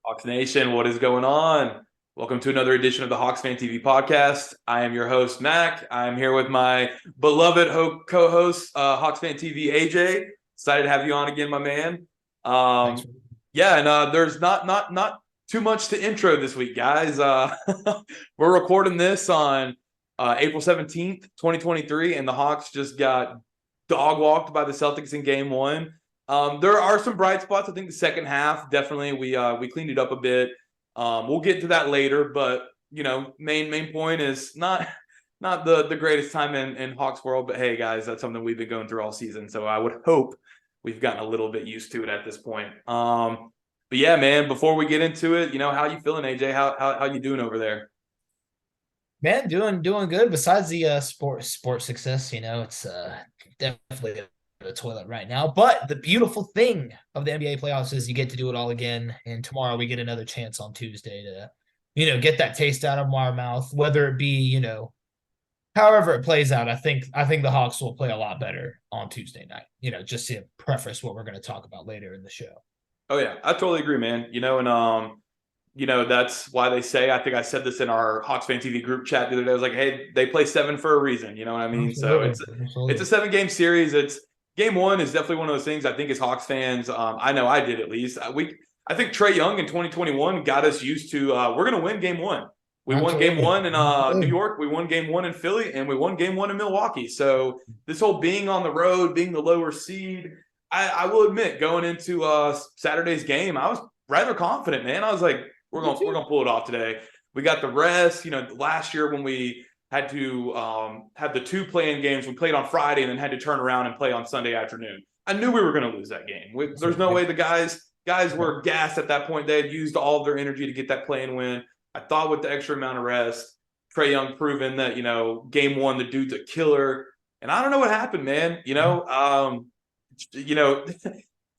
Hawks Nation, what is going on? Welcome to another edition of the HawksFanTV podcast. I am your host, Mac. I'm here with my beloved co-host, HawksFanTV AJ. Excited to have you on again, my man. Thanks. Yeah, and there's not too much to intro this week, guys. We're recording this on April 17th, 2023, and the Hawks just got dog walked by the Celtics in game one. There are some bright spots. I think the second half, definitely, we cleaned it up a bit. We'll get to that later, but main point is not the greatest time in Hawks world, but hey, guys, that's something we've been going through all season. So I would hope we've gotten a little bit used to it at this point. But yeah, man, before we get into it, how you feeling, AJ? How you doing over there? Man, doing good. Besides the sport success, it's definitely the toilet right now. But the beautiful thing of the NBA playoffs is you get to do it all again. And tomorrow we get another chance on Tuesday to, get that taste out of our mouth. Whether it be, however it plays out, I think the Hawks will play a lot better on Tuesday night. Just to preface what we're going to talk about later in the show. Oh yeah, I totally agree, man. That's why they say, I think I said this in our Hawks Fan TV group chat the other day. I was like, hey, they play 7 for a reason. You know what I mean? Absolutely. So it's a 7-game series. It's game one is definitely one of those things I think as Hawks fans, I know I did at least. I think Trae Young in 2021 got us used to we're gonna win game one. We won game one in New York, we won game one in Philly, and we won game one in Milwaukee. So this whole being on the road, being the lower seed, I will admit, going into Saturday's game, I was rather confident, man. I was like, we're gonna pull it off today. We got the rest. Last year when we had to have the 2 play-in games, we played on Friday and then had to turn around and play on Sunday afternoon. I knew we were going to lose that game. There's no way the guys were gassed at that point. They had used all of their energy to get that play-in win. I thought with the extra amount of rest, Trae Young proven that game one the dude's a killer. And I don't know what happened, man.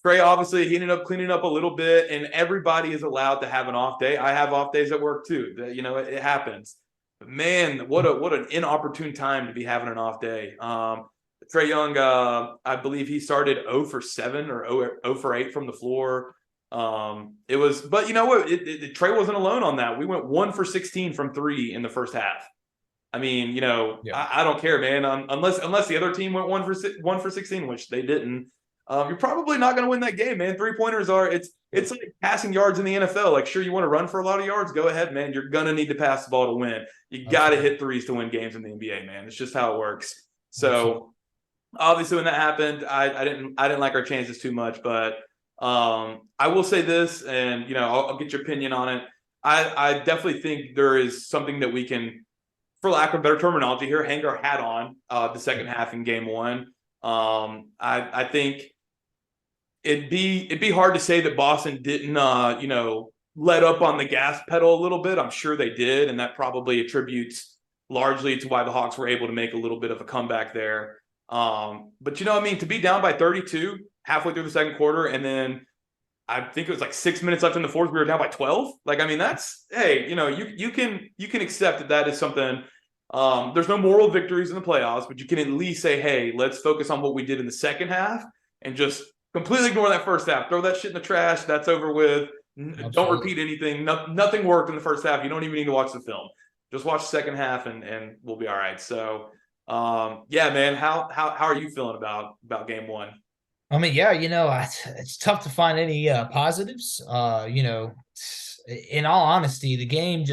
Trey, obviously, he ended up cleaning up a little bit, and everybody is allowed to have an off day. I have off days at work too. It happens. But man, what an inopportune time to be having an off day. Trae Young, I believe he started 0 for 7 or 0 for 8 from the floor. But you know what? Trae wasn't alone on that. We went 1 for 16 from 3 in the first half. I mean, yeah. I don't care, man. Unless the other team went 1 for 16, which they didn't. You're probably not going to win that game, man. 3-pointers it's like passing yards in the NFL. Like, sure, you want to run for a lot of yards? Go ahead, man. You're going to need to pass the ball to win. You got to hit threes to win games in the NBA, man. It's just how it works. So, obviously, when that happened, I didn't like our chances too much. But I will say this, and I'll get your opinion on it. I definitely think there is something that we can, for lack of better terminology here, hang our hat on the second half in game one. I think it'd be hard to say that Boston didn't let up on the gas pedal a little bit. I'm sure they did, and that probably attributes largely to why the Hawks were able to make a little bit of a comeback there. But to be down by 32 halfway through the second quarter, and then I think it was like 6 minutes left in the fourth, we were down by 12. That's, hey, you can accept that is something. There's no moral victories in the playoffs, but you can at least say, hey, let's focus on what we did in the second half and just completely ignore that first half. Throw that shit in the trash. That's over with. Absolutely. Don't repeat anything. Nothing worked in the first half. You don't even need to watch the film. Just watch the second half and we'll be all right. So, yeah, man, how are you feeling about game one? I mean, yeah, it's tough to find any positives. In all honesty, the game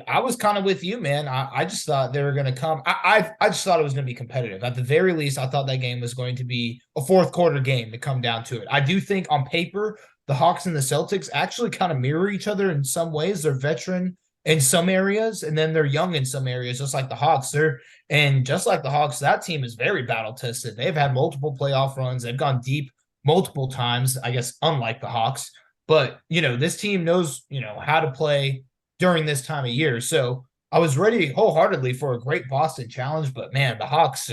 I was kind of with you, man. I just thought they were going to come. I just thought it was going to be competitive. At the very least, I thought that game was going to be a fourth quarter game to come down to it. I do think on paper, the Hawks and the Celtics actually kind of mirror each other in some ways. They're veteran in some areas, and then they're young in some areas, just like the Hawks. Just like the Hawks, that team is very battle tested. They've had multiple playoff runs. They've gone deep multiple times, I guess, unlike the Hawks. But, this team knows, how to play during this time of year. So I was ready wholeheartedly for a great Boston challenge. But, man, the Hawks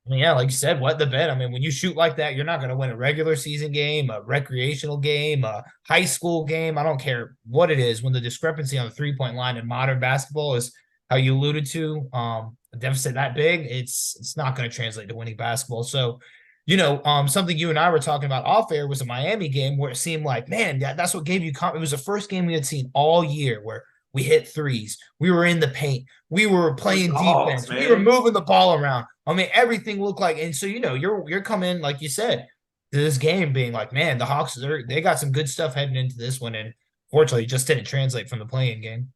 like you said, what the bet? I mean, when you shoot like that, you're not going to win a regular season game, a recreational game, a high school game. I don't care what it is. When the discrepancy on the three-point line in modern basketball is how you alluded to, a deficit that big, it's not going to translate to winning basketball. So, something you and I were talking about off air was a Miami game where it seemed like, man, that's what gave you it was the first game we had seen all year where we hit threes, we were in the paint, we were Those playing dogs, defense, we were man. moving the ball around. I mean, everything looked like, and so you're coming, like you said, to this game being like, man, the Hawks, they got some good stuff heading into this one, and fortunately, it just didn't translate from the playing game.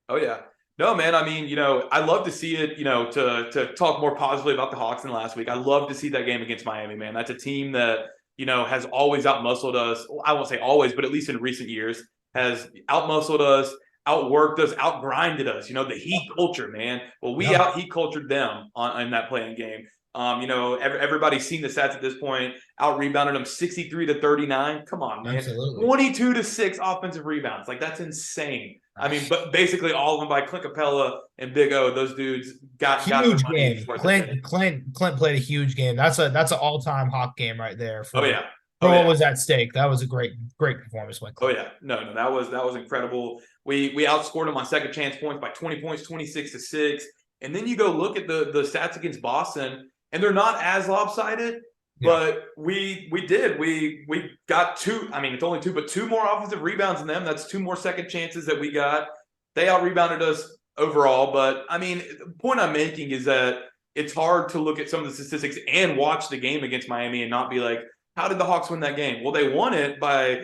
Oh yeah. No, man. I mean, I love to see it, to talk more positively about the Hawks than last week. I love to see that game against Miami, man. That's a team that, has always outmuscled us. I won't say always, but at least in recent years, has outmuscled us, outworked us, outgrinded us. The Heat culture, man. Well, we Yeah, out Heat cultured them in that playing game. Everybody's seen the stats at this point. Out rebounded them 63-39. Come on, man. absolutely. 22-6 offensive rebounds. Like, that's insane. I mean, but basically all of them by Clint Capella and Big O. Those dudes got their Huge money's game. worth of pay. Clint played a huge game. That's an all time Hawk game right there Oh for yeah. for Oh what yeah. was at stake. That was a great performance by Oh Clint. yeah. No, that was incredible. We outscored them on second chance points by 20 points, 26-6. And then you go look at the stats against Boston, and they're not as lopsided. Yeah, But we did. We got two. I mean, it's only two, but two more offensive rebounds than them. That's two more second chances that we got. They out rebounded us overall. But I mean, the point I'm making is that it's hard to look at some of the statistics and watch the game against Miami and not be like, how did the Hawks win that game? Well, they won it by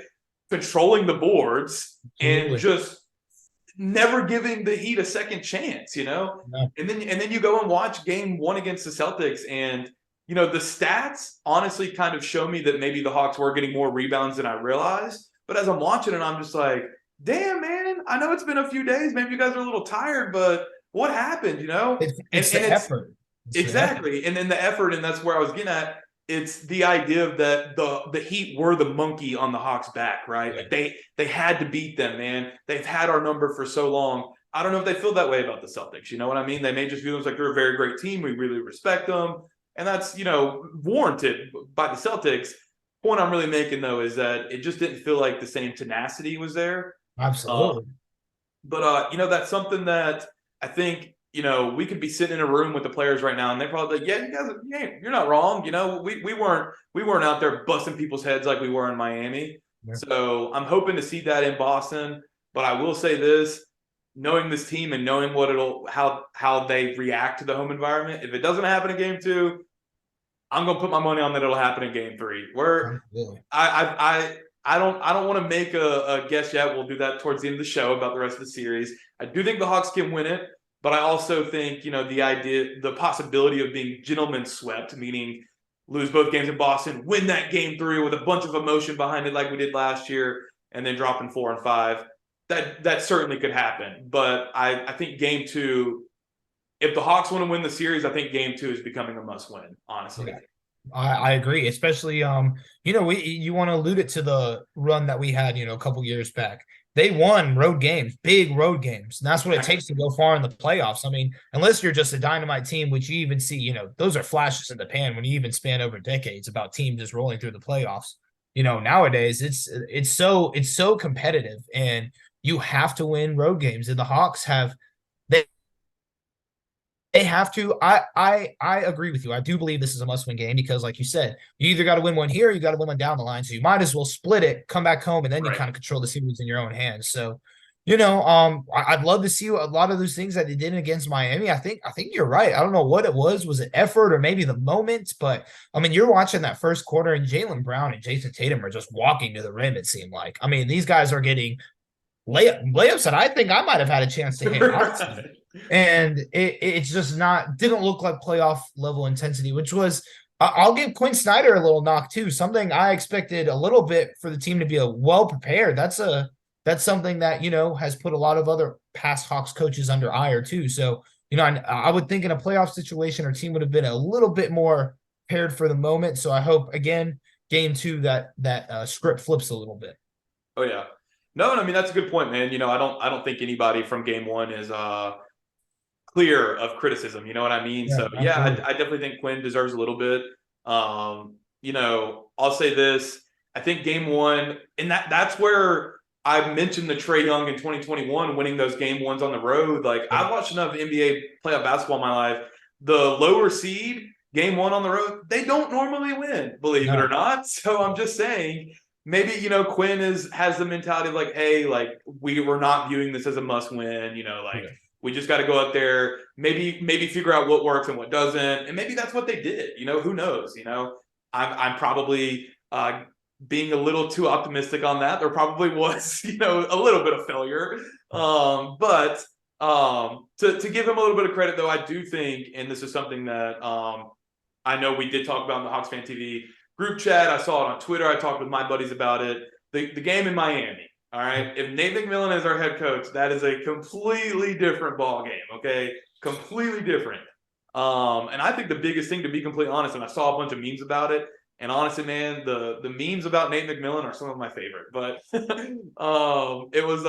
controlling the boards and absolutely. just never giving the Heat a second chance, No, And then you go and watch game one against the Celtics, and the stats honestly kind of show me that maybe the Hawks were getting more rebounds than I realized. But as I'm watching it, I'm just like, damn, man, I know it's been a few days. Maybe you guys are a little tired, but what happened, And it's the it's effort. It's the effort. exactly, and then the effort, and that's where I was getting at. It's the idea that the Heat were the monkey on the Hawks' back, right? Yeah. Like they had to beat them, man. They've had our number for so long. I don't know if they feel that way about the Celtics. You know what I mean? They may just feel like they're a very great team. We really respect them, and that's warranted by the Celtics. Point I'm really making though is that it just didn't feel like the same tenacity was there. Uh, Absolutely. but that's something that I think, we could be sitting in a room with the players right now and they're probably like, yeah, you guys, yeah, you're not wrong. We weren't out there busting people's heads like we were in Miami. Yeah. So I'm hoping to see that in Boston. But I will say this, knowing this team and knowing how they react to the home environment, if it doesn't happen in game two, I'm gonna put my money on that it'll happen in game three. Where Absolutely. I don't want to make a guess yet. We'll do that towards the end of the show about the rest of the series. I do think the Hawks can win it, but I also think the possibility of being gentlemen swept, meaning lose both games in Boston, win that game three with a bunch of emotion behind it like we did last year, and then dropping 4 and 5. That certainly could happen. But I think game two, if the Hawks want to win the series, I think game two is becoming a must win, honestly. Yeah. I agree, especially you want to allude it to the run that we had, a couple years back. They won road games, big road games, and that's what it takes to go far in the playoffs. I mean, unless you're just a dynamite team, which you even see, those are flashes in the pan when you even span over decades about teams just rolling through the playoffs. Nowadays it's so competitive, and you have to win road games, and the Hawks they have to. I agree with you. I do believe this is a must-win game because, like you said, you either got to win one here, or you got to win one down the line. So you might as well split it, come back home, and then you Right. kind of control the series in your own hands. So, I'd love to see a lot of those things that they did against Miami. I think you're right. I don't know what it was. Was it effort or maybe the moment? But I mean, you're watching that first quarter, and Jaylen Brown and Jason Tatum are just walking to the rim. It seemed like. I mean, these guys are getting layups that I think I might have had a chance to hit, honestly. And it's just didn't look like playoff level intensity, which was I'll give Quinn Snyder a little knock too. Something I expected a little bit for the team to be well prepared. That's something that has put a lot of other past Hawks coaches under ire too. So I would think in a playoff situation, our team would have been a little bit more prepared for the moment. So I hope again, game two that script flips a little bit. Oh yeah. No, I mean that's a good point, man. I don't think anybody from game one is clear of criticism. You know what I mean? Yeah, So yeah, absolutely. I definitely think Quinn deserves a little bit. I'll say this. I think game one, and that's where I mentioned the Trae Young in 2021 winning those game ones on the road. Like Yeah. I've watched enough NBA playoff basketball in my life. The lower seed game one on the road, they don't normally win, believe it or No. not. So I'm just saying, maybe, Quinn has the mentality of like, hey, like we're not viewing this as a must win, like Yeah. we just got to go out there, maybe figure out what works and what doesn't. And maybe that's what they did, who knows, I'm probably being a little too optimistic on that. There probably was, a little bit of failure. But to give him a little bit of credit, though, I do think, and this is something that I know we did talk about in the HawksFanTV group chat. I saw it on Twitter. I talked with my buddies about it. The game in Miami. All right. If Nate McMillan is our head coach, that is a completely different ball game. Okay, completely different. And I think the biggest thing, to be completely honest, and I saw a bunch of memes about it. And honestly, man, the memes about Nate McMillan are some of my favorite. But it was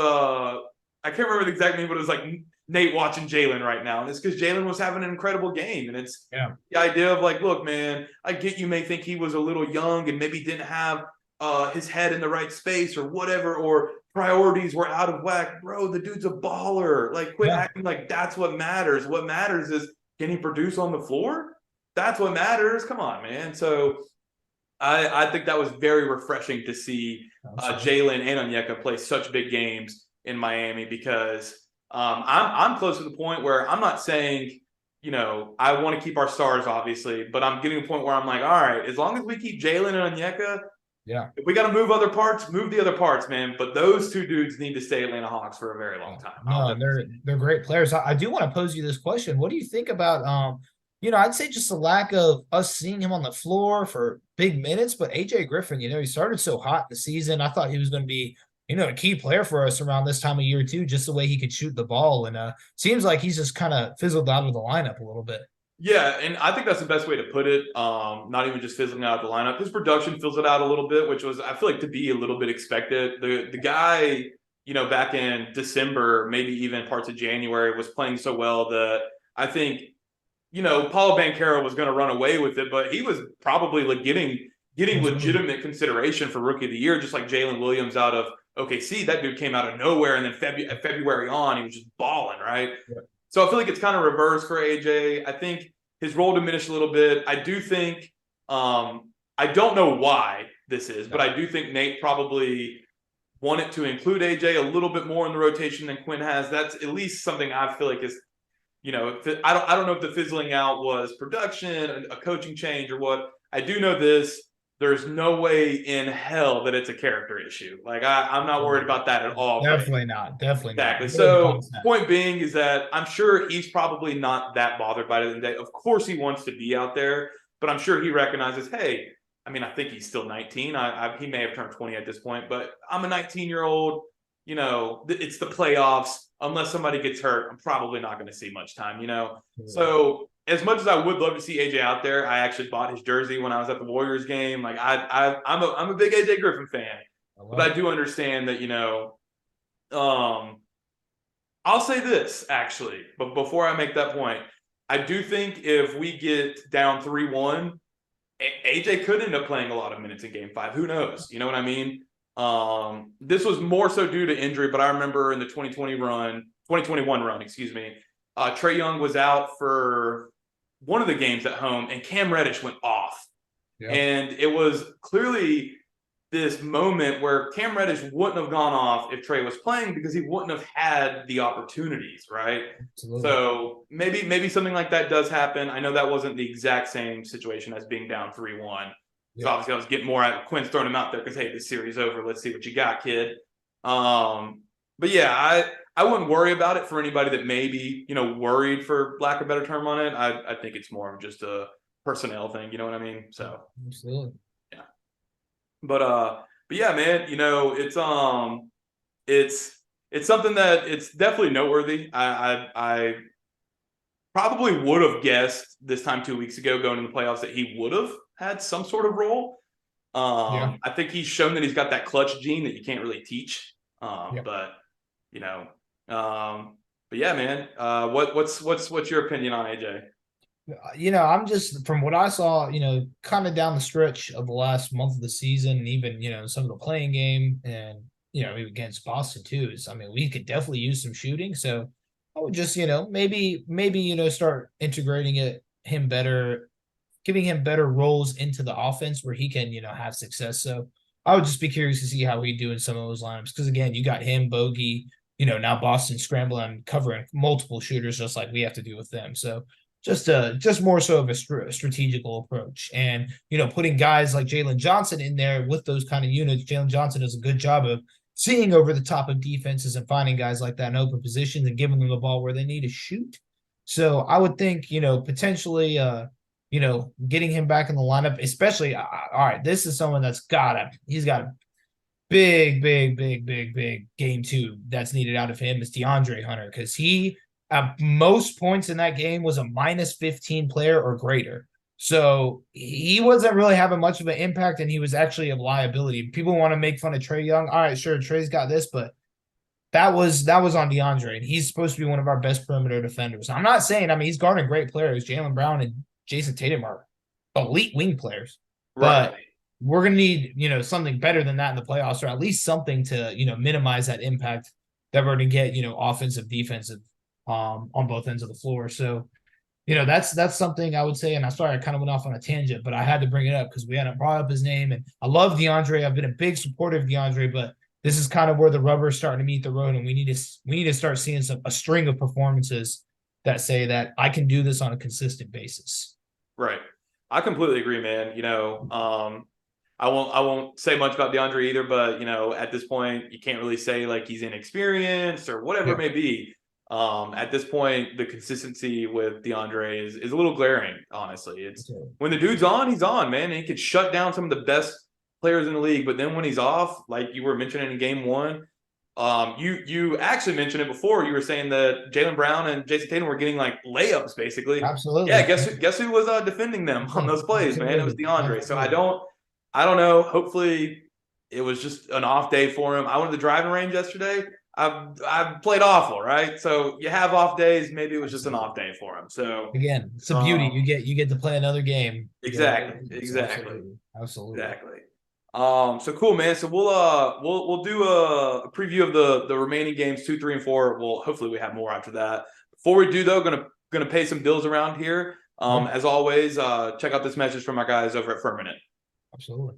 I can't remember the exact meme, but it was like Nate watching Jalen right now, and it's because Jalen was having an incredible game, and it's the idea of like, look, man, I get you may think he was a little young and maybe didn't have his head in the right space or whatever, or priorities were out of whack. Bro, the dude's a baller. Like, quit acting like that's what matters. What matters is, can he produce on the floor? That's what matters. Come on, man. So I think that was very refreshing to see Jalen and Onyeka play such big games in Miami, because I'm close to the point where I'm not saying, I want to keep our stars, obviously, but I'm getting to a point where I'm like, all right, as long as we keep Jalen and Onyeka, if we got to move other parts, move the other parts, man. But those two dudes need to stay Atlanta Hawks for a very long time. No, they're great players. I do want to pose you this question. What do you think about I'd say just the lack of us seeing him on the floor for big minutes, but AJ Griffin, he started so hot the season. I thought he was going to be, a key player for us around this time of year too, just the way he could shoot the ball. And seems like he's just kind of fizzled out of the lineup a little bit. Yeah, and I think that's the best way to put it. Not even just fizzling out of the lineup. His production fizzled out a little bit, which was, I feel like, to be a little bit expected. The guy, back in December, maybe even parts of January, was playing so well that I think, Paulo Banchero was going to run away with it, but he was probably like getting legitimate consideration for Rookie of the Year, just like Jalen Williams out of OKC. That dude came out of nowhere, and then February on, he was just balling, right? Yeah. So I feel like it's kind of reversed for AJ. I think his role diminished a little bit. I do think, I don't know why this is, but I do think Nate probably wanted to include AJ a little bit more in the rotation than Quinn has. That's at least something I feel like is, I don't know if the fizzling out was production, a coaching change, or what. I do know this. There's no way in hell that it's a character issue. Like, I'm not worried about that at all. Definitely not. Definitely not. Exactly. So point being is that I'm sure he's probably not that bothered by it in the day. Of course he wants to be out there, but I'm sure he recognizes, hey, I mean, I think he's still 19. He may have turned 20 at this point, but I'm a 19-year-old. It's the playoffs. Unless somebody gets hurt, I'm probably not going to see much time, So as much as I would love to see AJ out there, I actually bought his jersey when I was at the Warriors game. Like, I'm a big AJ Griffin fan, but I do understand that, I'll say this actually, but before I make that point, I do think if we get down 3-1, AJ could end up playing a lot of minutes in Game 5. Who knows? You know what I mean? This was more so due to injury, but I remember in the 2021 run, Trae Young was out for one of the games at home, and Cam Reddish went off. Yeah. And it was clearly this moment where Cam Reddish wouldn't have gone off if Trae was playing, because he wouldn't have had the opportunities, right? Absolutely. So maybe something like that does happen. I know that wasn't the exact same situation as being down 3-1. So obviously I was getting more at Quinn's throwing him out there because, hey, this series over. Let's see what you got, kid. But yeah, I wouldn't worry about it for anybody that may be, worried, for lack of a better term, on it. I think it's more of just a personnel thing. You know what I mean? So absolutely. Yeah. But yeah, man, it's something that it's definitely noteworthy. I probably would have guessed this time 2 weeks ago going into the playoffs that he would have had some sort of role. I think he's shown that he's got that clutch gene that you can't really teach. But yeah, man. What's your opinion on AJ? I'm just, from what I saw, kind of down the stretch of the last month of the season, and even, some of the playing game, and, against Boston too, we could definitely use some shooting. So I would just, maybe, start integrating him better giving him better roles into the offense where he can, have success. So I would just be curious to see how he do in some of those lineups. Because again, you got him, Bogey, now Boston scrambling and covering multiple shooters just like we have to do with them. So just more so of a strategical approach. And, putting guys like Jalen Johnson in there with those kind of units. Jalen Johnson does a good job of seeing over the top of defenses and finding guys like that in open positions and giving them the ball where they need to shoot. So I would think, potentially, getting him back in the lineup, especially, all right, this is someone he's got a big game two that's needed out of him is DeAndre Hunter, because he, at most points in that game, was a -15 player or greater. So he wasn't really having much of an impact, and he was actually a liability. People want to make fun of Trae Young. All right, sure, Trae's got this, but that was on DeAndre, and he's supposed to be one of our best perimeter defenders. I'm not saying, he's guarding great players. Jaylen Brown and Jason Tatum are elite wing players, Right. but we're going to need, something better than that in the playoffs, or at least something to, minimize that impact that we're going to get, offensive, defensive, on both ends of the floor. So, that's something I would say. And I'm sorry, I kind of went off on a tangent, but I had to bring it up because we hadn't brought up his name. And I love DeAndre. I've been a big supporter of DeAndre, but this is kind of where the rubber is starting to meet the road, and we need to start seeing a string of performances that say that I can do this on a consistent basis. Right. I completely agree, man. I won't say much about DeAndre either, but at this point, you can't really say like he's inexperienced or whatever it may be. At this point, the consistency with DeAndre is a little glaring, honestly. It's when the dude's on, he's on, man, and he could shut down some of the best players in the league. But then when he's off, like you were mentioning in game one, you actually mentioned it before. You were saying that Jaylen Brown and Jason Tatum were getting like layups, basically. Absolutely. Yeah, guess who was defending them on those plays, man? It was DeAndre. So I don't know. Hopefully, it was just an off day for him. I went to the driving range yesterday. I played awful, right? So you have off days. Maybe it was just an off day for him. So again, it's a beauty. You get to play another game. Exactly. Absolutely. So cool, man. So we'll do a preview of the remaining games 2, 3, and 4. Well, hopefully we have more after that. Before we do, though, gonna pay some bills around here. As always, check out this message from our guys over at Firmament. Absolutely.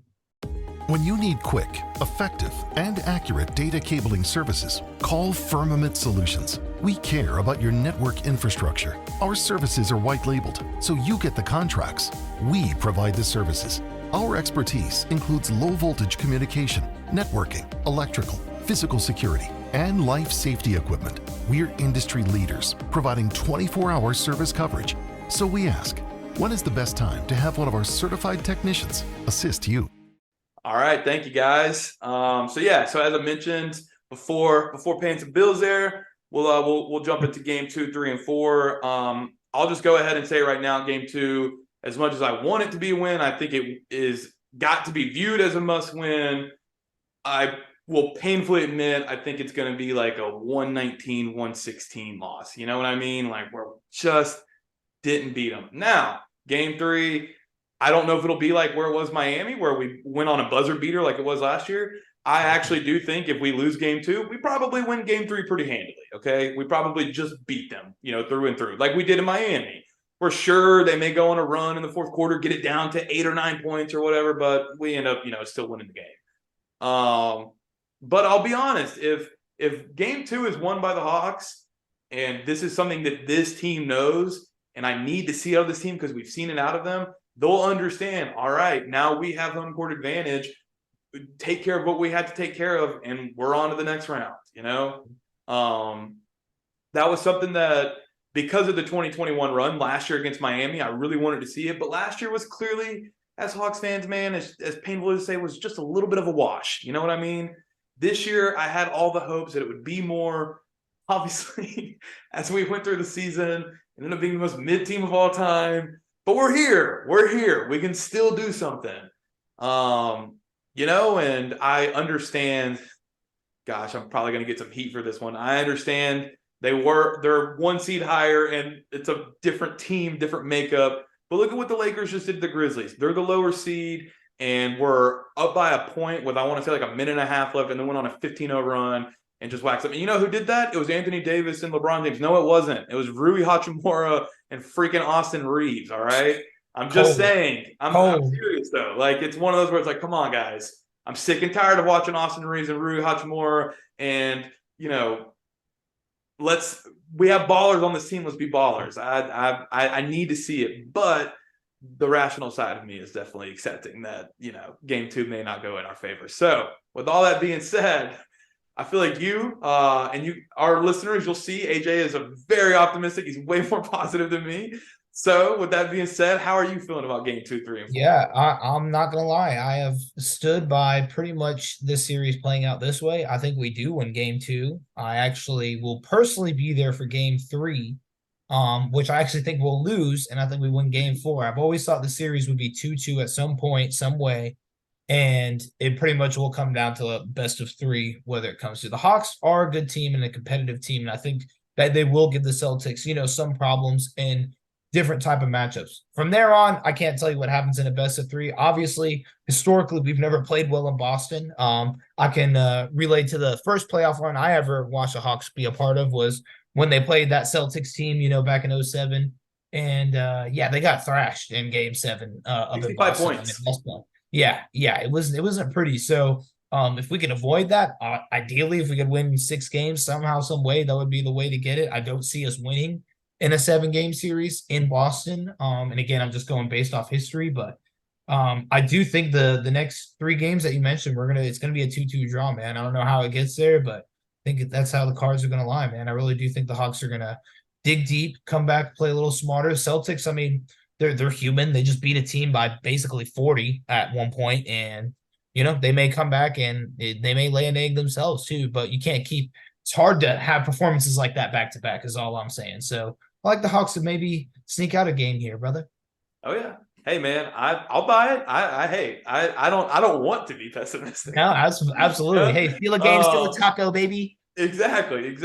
When you need quick, effective, and accurate data cabling services, call Firmament Solutions. We care about your network infrastructure. Our services are white labeled, so you get the contracts. We provide the services. Our expertise includes low voltage communication, networking, electrical, physical security, and life safety equipment. We're industry leaders, providing 24-hour service coverage. So we ask, when is the best time to have one of our certified technicians assist you? All right, thank you guys. So as I mentioned before paying some bills there, we'll jump into game 2, 3, and 4. I'll just go ahead and say right now, game 2, as much as I want it to be a win, I think it is got to be viewed as a must win. I will painfully admit I think it's going to be like a 119-116 loss. You know what I mean? Like we're just didn't beat them. Now, game 3. I don't know if it'll be like where it was Miami, where we went on a buzzer beater like it was last year. I actually do think if we lose game 2, we probably win game 3 pretty handily, okay? We probably just beat them, through and through, like we did in Miami. For sure, they may go on a run in the fourth quarter, get it down to 8 or 9 points or whatever, but we end up, still winning the game. But I'll be honest, if game 2 is won by the Hawks, and this is something that this team knows, and I need to see out of this team because we've seen it out of them, they'll understand, all right, now we have home court advantage. Take care of what we had to take care of, and we're on to the next round, That was something that, because of the 2021 run last year against Miami, I really wanted to see it. But last year was clearly, as Hawks fans, man, as painful as to say, was just a little bit of a wash. You know what I mean? This year, I had all the hopes that it would be more. Obviously, as we went through the season, it ended up being the most mid team of all time. But we're here. We can still do something. And I understand, gosh, I'm probably going to get some heat for this one. I understand they're 1 seed higher and it's a different team, different makeup. But look at what the Lakers just did to the Grizzlies. They're the lower seed and we're up by a point with, I want to say, like a minute and a half left, and then went on a 15-0 run and just waxed up. And you know who did that? It was Anthony Davis and LeBron James. No, it wasn't. It was Rui Hachimura and freaking Austin Reeves, all right? I'm just Cold. saying. I'm Cold. serious though. Like it's one of those where it's like, come on, guys. I'm sick and tired of watching Austin Reeves and Rui Hachimura, and we have ballers on this team. Let's be ballers. I need to see it, but the rational side of me is definitely accepting that game 2 may not go in our favor. So with all that being said, I feel like our listeners, you'll see AJ is a very optimistic. He's way more positive than me. So with that being said, how are you feeling about game 2, 3, and 4? Yeah, I'm not gonna lie. I have stood by pretty much this series playing out this way. I think we do win game 2. I actually will personally be there for game 3, which I actually think we'll lose, and I think we win game 4. I've always thought the series would be 2-2 at some point, some way, and it pretty much will come down to a best of 3, whether it comes to the Hawks are a good team and a competitive team, and I think that they will give the Celtics, some problems and different type of matchups. From there on, I can't tell you what happens in a best of 3. Obviously, historically, we've never played well in Boston. I can relate to the first playoff run I ever watched the Hawks be a part of was when they played that Celtics team, back in 07. And they got thrashed in game 7 up in 65 Boston. points. Yeah, it wasn't pretty. So if we could avoid that, ideally, if we could win 6 games somehow, some way, that would be the way to get it. I don't see us winning in a 7-game series in Boston. And again, I'm just going based off history, but I do think the next 3 games that you mentioned, it's gonna be a 2-2 draw, man. I don't know how it gets there, but I think that's how the cards are gonna lie, man. I really do think the Hawks are gonna dig deep, come back, play a little smarter. Celtics, I mean, they're human. They just beat a team by basically 40 at one point, and they may come back and they may lay an egg themselves too. But you can't keep. It's hard to have performances like that back to back. Is all I'm saying. So I like the Hawks to maybe sneak out a game here, brother. Oh yeah. Hey man, I'll buy it. I don't want to be pessimistic. No, absolutely. Hey, steal a game, steal a taco, baby. Exactly.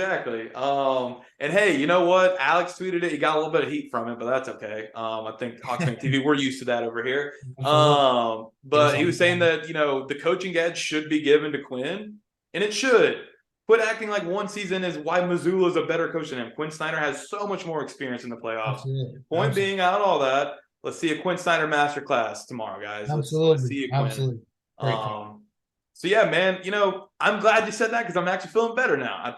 And hey, you know what? Alex tweeted it. He got a little bit of heat from it, but that's okay. I think HawksFanTV, we're used to that over here. But he was saying that the coaching edge should be given to Quinn, and it should. Quit acting like one season is why Missoula is a better coach than him. Quinn Snyder has so much more experience in the playoffs. Absolutely. Point being out all that, let's see a Quinn Snyder masterclass tomorrow, guys. Absolutely. Let's see a Quinn. Absolutely. So yeah, man, I'm glad you said that because I'm actually feeling better now.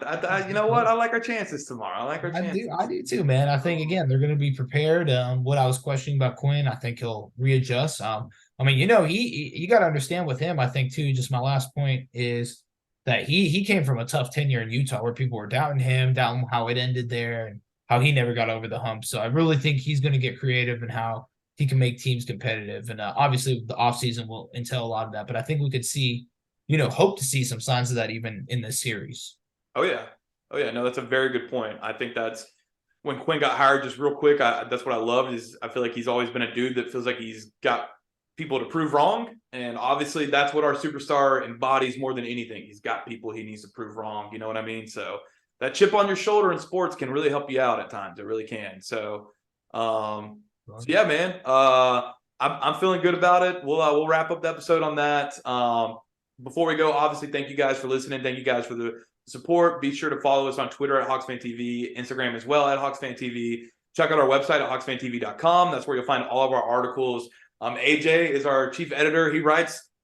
You know what? I like our chances tomorrow. I like our chances. I do too, man. I think again they're going to be prepared. What I was questioning about Quinn, I think he'll readjust. I mean, you got to understand with him. I think too. Just my last point is that he came from a tough tenure in Utah where people were doubting him, doubting how it ended there, and how he never got over the hump. So I really think he's going to get creative in how he can make teams competitive. And obviously the offseason will entail a lot of that. But I think we could see, hope to see some signs of that even in this series. Oh, yeah. No, that's a very good point. I think that's when Quinn got hired, just real quick, that's what I loved is I feel like he's always been a dude that feels like he's got people to prove wrong. And obviously that's what our superstar embodies more than anything. He's got people he needs to prove wrong. You know what I mean? So that chip on your shoulder in sports can really help you out at times. It really can. So yeah, man, I'm feeling good about it. We'll wrap up the episode on that. Before we go, obviously, thank you guys for listening. Thank you guys for the support. Be sure to follow us on Twitter at HawksFanTV, Instagram as well at HawksFanTV. Check out our website at HawksFanTV.com. That's where you'll find all of our articles. AJ is our chief editor. He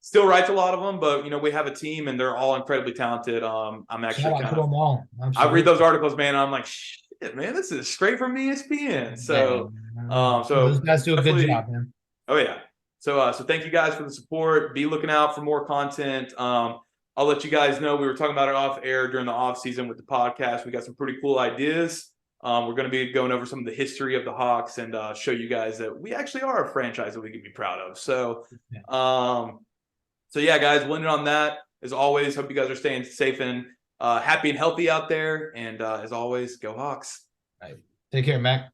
still writes a lot of them, but we have a team and they're all incredibly talented. I'm actually I read those articles, man. And I'm like, shit, man, this is straight from ESPN. So, those guys do a good job, man. Oh yeah. So thank you guys for the support. Be looking out for more content. I'll let you guys know we were talking about it off air during the off season with the podcast. We got some pretty cool ideas. We're going to be going over some of the history of the Hawks and show you guys that we actually are a franchise that we can be proud of. So, yeah, guys, we'll end it on that. As always, hope you guys are staying safe and happy and healthy out there. And as always, go Hawks. All right. Take care, Mac.